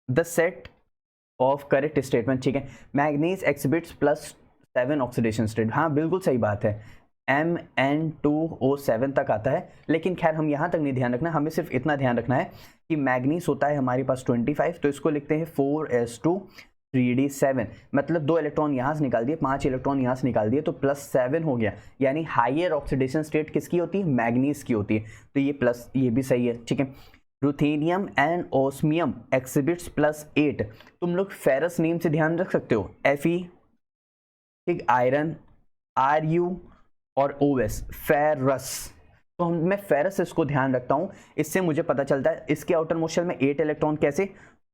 The set of correct statement, ठीक है। Manganese एक्सिबिट्स +7 oxidation state, हाँ बिल्कुल सही बात है, Mn2O7 तक आता है, लेकिन खैर हम यहाँ तक नहीं ध्यान रखना, हमें सिर्फ इतना ध्यान रखना है कि मैग्नीज होता है हमारे पास 25, तो इसको लिखते हैं 4s2 3d7, मतलब 2 इलेक्ट्रॉन यहाँ से निकाल दिए, 5 इलेक्ट्रॉन यहाँ से निकाल दिए, तो +7 हो गया, यानी हायर ऑक्सीडेशन स्टेट किसकी होती है, मैग्नीज की होती है, तो ये प्लस, ये भी सही है, ठीक है। रुथेनियम एंड ओस्मियम एक्सिबिट्स +8, तुम लोग फेरस नेम से ध्यान रख सकते हो, Fe, ठीक, आयरन, Ru और OS, फेरस, तो मैं फेरस इसको ध्यान रखता हूं, इससे मुझे पता चलता है इसके आउटर मोशन में 8 इलेक्ट्रॉन, कैसे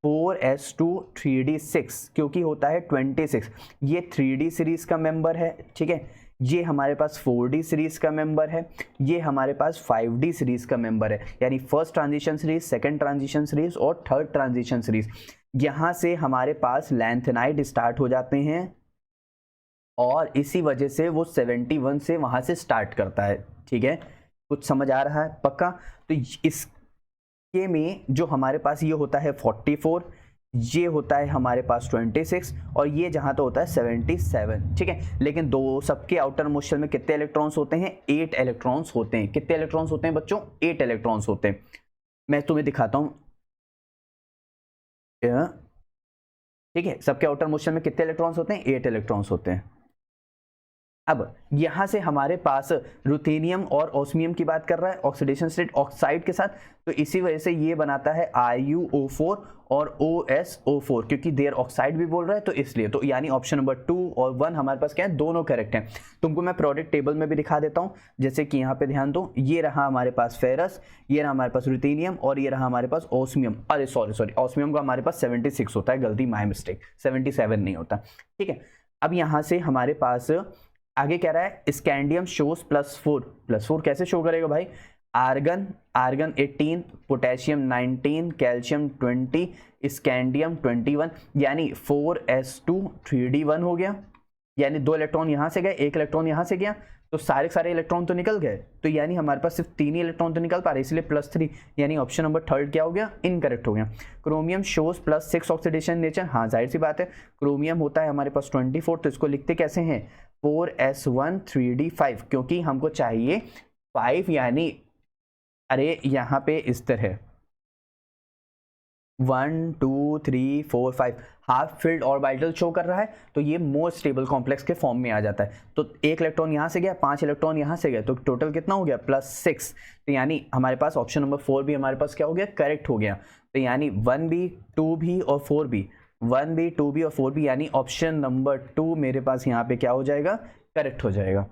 4s2 3d6, क्योंकि होता है 26, ये 3d सीरीज का मेंबर है, ठीक है, ये हमारे पास 4d सीरीज का मेंबर है, ये हमारे पास 5d सीरीज का मेंबर है, यानी first transition series, second transition series और थर्ड ट्रांजिशन सीरीज। यहां से हमारे पास लैंथेनाइड स्टार्ट हो जाते हैं और इसी वजह से वो 71 से वहां से स्टार्ट करता है, ठीक है, कुछ समझ आ रहा है पक्का। तो इसके में जो हमारे पास ये होता है 44, ये होता है हमारे पास 26 और ये जहां तो होता है 77, ठीक है। लेकिन दो सबके आउटर मोशन में कितने इलेक्ट्रॉन्स होते हैं, 8 इलेक्ट्रॉन्स होते हैं। कितने इलेक्ट्रॉन्स होते हैं बच्चों, 8 इलेक्ट्रॉन्स होते हैं। मैं तुम्हें दिखाता हूं, ठीक है, सबके आउटर मोशन में कितने इलेक्ट्रॉन्स होते हैं, 8 इलेक्ट्रॉन्स होते हैं। अब यहां से हमारे पास रुथेनियम और ओस्मियम की बात कर रहा है ऑक्सीडेशन स्टेट ऑक्साइड के साथ, तो इसी वजह से ये बनाता है RuO4 और OSO4, क्योंकि देर ऑक्साइड भी बोल रहा है तो इसलिए, तो यानी ऑप्शन नंबर 2 और 1 हमारे पास क्या है, दोनों करेक्ट हैं। तुमको मैं प्रोडक्ट टेबल में भी दिखा देता हूं, जैसे कि यहाँ पे ध्यान दो, ये रहा हमारे पास फेरस, ये रहा हमारे पास रुथेनियम और ये रहा हमारे पास ओस्मियम, अरे सॉरी ओस्मियम का हमारे पास 76 होता है, गलती, माय मिस्टेक, 77 नहीं होता, ठीक है। अब यहाँ से हमारे पास आगे कह रहा है स्कैंडियम शोज +4 कैसे शो करेगा भाई, आर्गन 18, पोटेशियम 19, कैल्शियम 20, स्कैंडियम 21, यानी 4s2 3d1 हो गया, यानी 2 इलेक्ट्रॉन यहां से गए, 1 इलेक्ट्रॉन यहां से गया, तो सारे इलेक्ट्रॉन तो निकल गए, तो यानी हमारे पास सिर्फ 3 ही इलेक्ट्रॉन तो निकल पा रहे, इसलिए +3, यानी ऑप्शन नंबर 3 क्या हो गया, इनकरेक्ट हो गया। क्रोमियम शोज +6 ऑक्सीडेशन नेचर, हाँ जाहिर सी बात है, क्रोमियम होता है हमारे पास 24, तो इसको लिखते कैसे हैं 4s1 3d5, क्योंकि हमको चाहिए 5, यानी अरे यहाँ पे इस तरह 1 2 3 4 5 हाफ फिल्ड ऑर्बिटल शो कर रहा है, तो ये मोर स्टेबल कॉम्प्लेक्स के फॉर्म में आ जाता है। तो 1 इलेक्ट्रॉन यहाँ से गया, 5 इलेक्ट्रॉन यहाँ से गए, तो टोटल कितना हो गया +6, तो यानी हमारे पास ऑप्शन नंबर 4 भी हमारे पास क्या हो गया, करेक्ट हो गया। तो यानी 1 भी 2 भी और 4 भी, 1 भी 2 भी और 4 भी, यानी ऑप्शन नंबर 2 मेरे पास यहाँ पे क्या हो जाएगा, करेक्ट हो जाएगा।